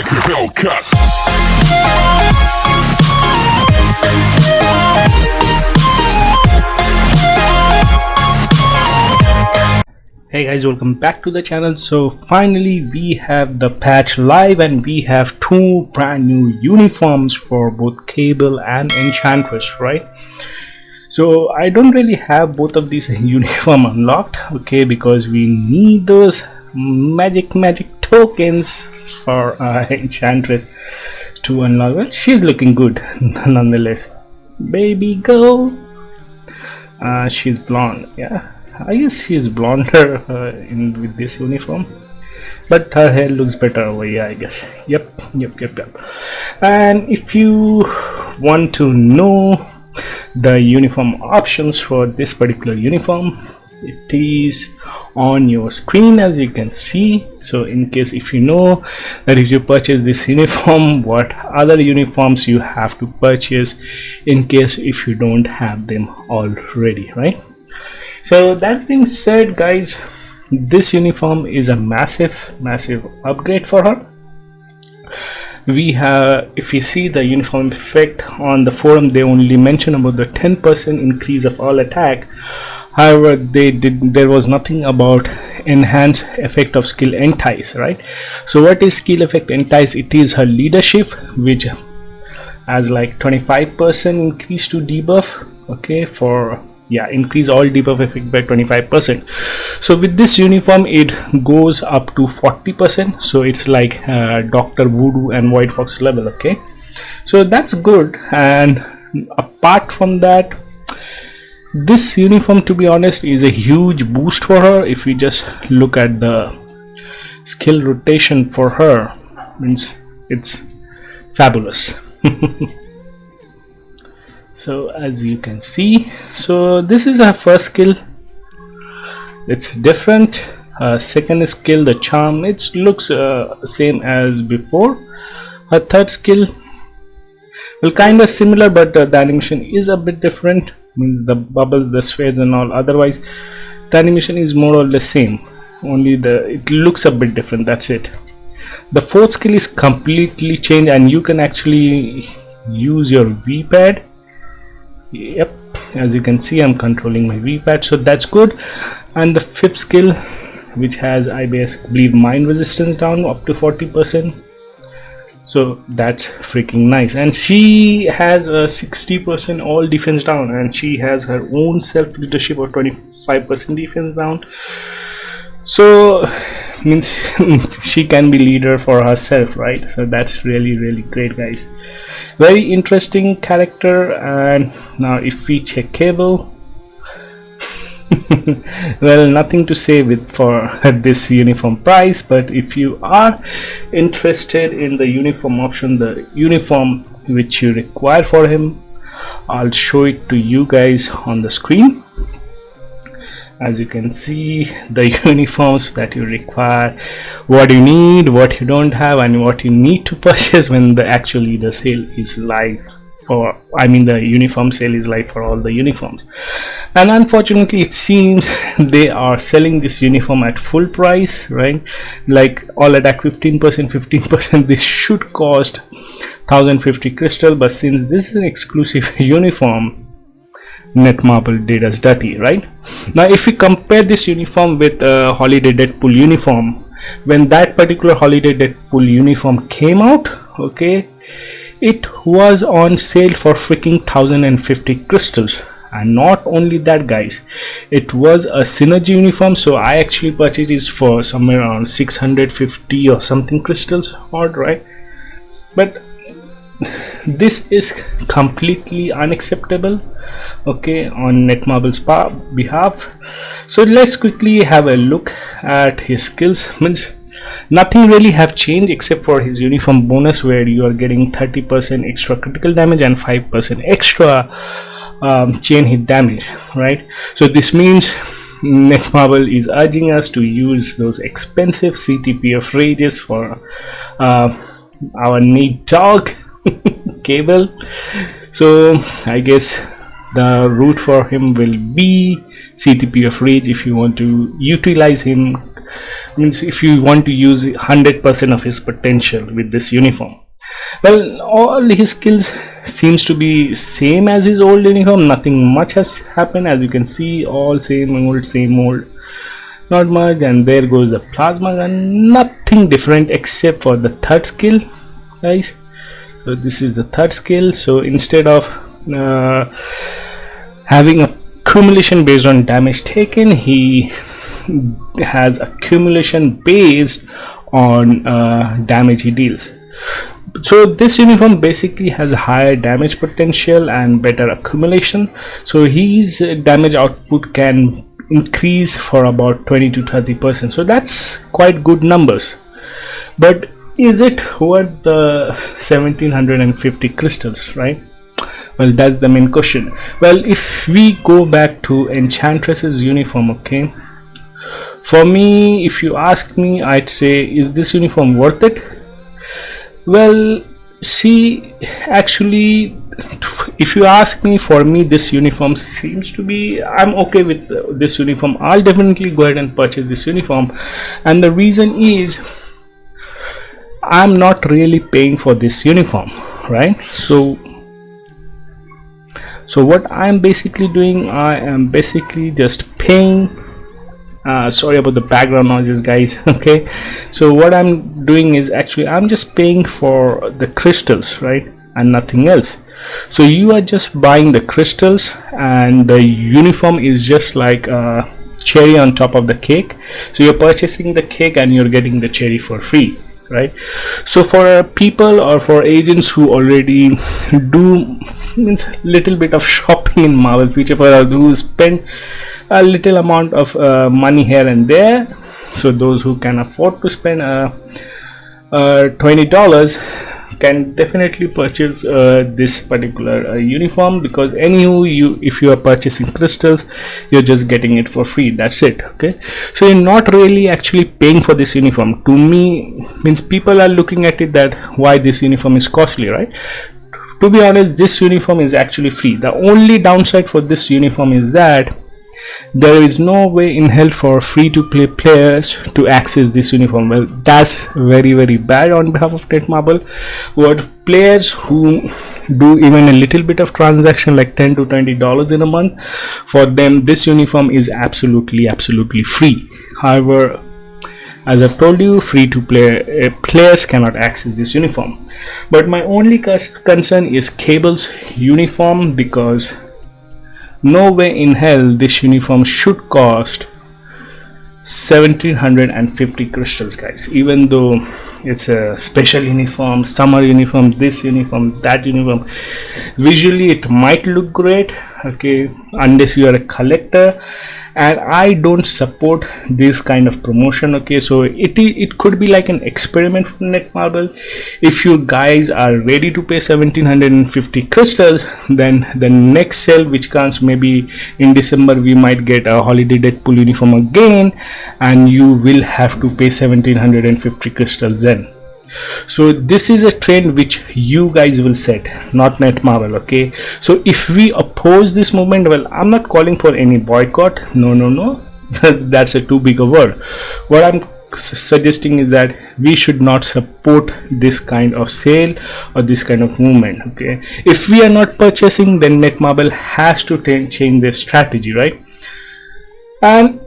like a Hellcat. Hey guys, welcome back to the channel. So finally we have the patch live and we have two brand new uniforms for both Cable and Enchantress, right? So I don't really have both of these uniform unlocked, okay, because we need those magic tokens for Enchantress to unlock. Well, she's looking good nonetheless. Baby girl, she's blonde, yeah, I guess she's blonder with this uniform, but her hair looks better over here, I guess. Yep. And if you want to know the uniform options for this particular uniform, it is on your screen, as you can see. So in case if you know that if you purchase this uniform, what other uniforms you have to purchase in case if you don't have them already, right? So that being said, guys, this uniform is a massive upgrade for her. We have, if you see the uniform effect on the forum, they only mention about the 10% increase of all attack. However, there was nothing about enhanced effect of skill entice, right? So what is skill effect entice? It is her leadership, which has like 25% increase to debuff, okay, for increase all debuff effect by 25%. So with this uniform it goes up to 40%, so it's like Dr. Voodoo and White Fox level, okay, so that's good. And apart from that, this uniform, to be honest, is a huge boost for her. If we just look at the skill rotation for her, means it's fabulous. So as you can see, so this is her first skill, it's different. Second skill, the charm, it looks same as before. Her third skill, well, kind of similar, but the animation is a bit different, means the bubbles, the spheres and all. Otherwise the animation is more or less same, only it looks a bit different, that's it. The fourth skill is completely changed and you can actually use your V-pad. Yep, as you can see, I'm controlling my V-pad, so that's good. And the fifth skill, which has, I believe, mind resistance down up to 40%, so that's freaking nice. And she has a 60% all defense down, and she has her own self leadership of 25% defense down, so means she can be leader for herself, right? So that's really great, guys. Very interesting character. And now if we check Cable, well, nothing to say for this uniform price, but if you are interested in the uniform option, the uniform which you require for him, I'll show it to you guys on the screen. As you can see, the uniforms that you require, what you need, what you don't have, and what you need to purchase when the sale is live for, I mean the uniform sale is live for all the uniforms. And unfortunately it seems they are selling this uniform at full price, right? Like all attack 15%, this should cost 1050 crystal, but since this is an exclusive uniform, Netmarble did us dirty, right? Now if we compare this uniform with Holiday Deadpool uniform, when that particular Holiday Deadpool uniform came out, okay, it was on sale for freaking 1050 crystals. And not only that, guys, it was a synergy uniform, so I actually purchased it for somewhere around 650 or something crystals odd, right? But this is completely unacceptable, okay, on Netmarble's behalf. So let's quickly have a look at his skills. Means nothing really have changed except for his uniform bonus, where you are getting 30% extra critical damage and 5% extra chain hit damage, right? So this means Netmarble is urging us to use those expensive CTPF rages for our neat dog Cable. So I guess the route for him will be CTPF rage if you want to utilize him means if you want to use 100% of his potential with this uniform. Well, all his skills seems to be same as his old uniform. Nothing much has happened, as you can see, all same old, not much. And there goes the plasma gun, nothing different except for the third skill, guys. So this is the third skill. So instead of having accumulation based on damage taken, he has accumulation based on damage he deals. So this uniform basically has higher damage potential and better accumulation, so his damage output can increase for about 20 to 30%. So that's quite good numbers, but is it worth the 1750 crystals, right? Well, that's the main question. Well, if we go back to Enchantress's uniform, okay, for me, if you ask me, I'd say, is this uniform worth it? Well, see, actually, if you ask me, for me this uniform seems to be, I'm okay with this uniform. I'll definitely go ahead and purchase this uniform, and the reason is I'm not really paying for this uniform, right? So what I'm basically doing, I am basically just paying. Sorry about the background noises, guys. Okay, so what I'm doing is actually I'm just paying for the crystals, right, and nothing else. So you are just buying the crystals, and the uniform is just like a cherry on top of the cake. So you're purchasing the cake and you're getting the cherry for free, right? So for people or for agents who already do means little bit of shopping in Marvel Future, for who spend a little amount of money here and there, so those who can afford to spend $20 can definitely purchase this particular uniform, because if you are purchasing crystals, you're just getting it for free. That's it. Okay, so you're not really actually paying for this uniform. To me, means people are looking at it that why this uniform is costly, right? To be honest, this uniform is actually free. The only downside for this uniform is that there is no way in hell for free to play players to access this uniform. Well, that's very bad on behalf of Netmarble. What players who do even a little bit of transaction like $10 to $20 in a month, for them this uniform is absolutely free. However, as I've told you, free to play players cannot access this uniform. But my only concern is Cable's uniform, because no way in hell this uniform should cost 1750 crystals, guys. Even though it's a special uniform, summer uniform, this uniform, that uniform, visually it might look great, okay, unless you are a collector, and I don't support this kind of promotion. Okay, so it could be like an experiment for Netmarble. If you guys are ready to pay 1750 crystals, then the next sale, which comes maybe in December, we might get a holiday Deadpool uniform again, and you will have to pay 1750 crystals then. So this is a trend which you guys will set, not Netmarble. Okay, so if we oppose this movement, well, I'm not calling for any boycott, no that's a too big a word. What I'm suggesting is that we should not support this kind of sale or this kind of movement. Okay, if we are not purchasing, then Netmarble has to change their strategy, right? And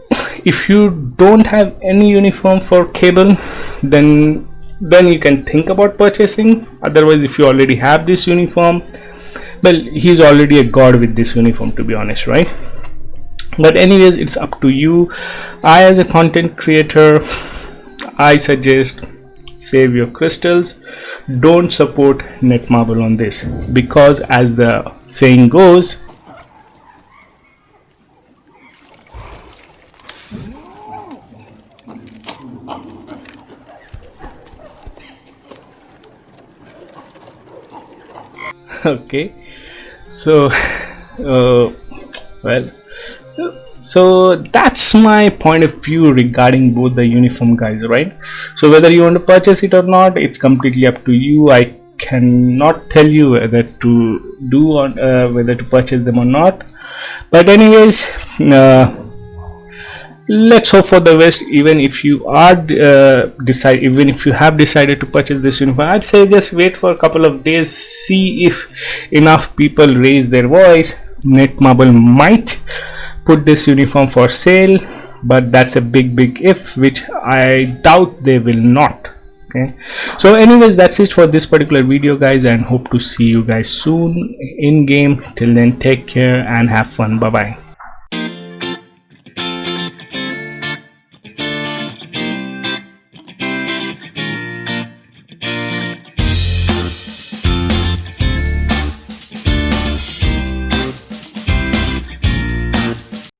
if you don't have any uniform for Cable, then you can think about purchasing. Otherwise, if you already have this uniform, well, he's already a god with this uniform, to be honest, right? But anyways, it's up to you. I, as a content creator, I suggest save your crystals. Don't support Netmarble on this, because as the saying goes, okay, so well, so that's my point of view regarding both the uniform, guys, right? So whether you want to purchase it or not, it's completely up to you. I cannot tell you whether to do or whether to purchase them or not. But anyways, let's hope for the best. Even if you are even if you have decided to purchase this uniform, I'd say just wait for a couple of days, see if enough people raise their voice. Netmarble might put this uniform for sale, but that's a big if, which I doubt they will not. Okay, so anyways, that's it for this particular video, guys, and hope to see you guys soon in game. Till then, take care and have fun. Bye bye.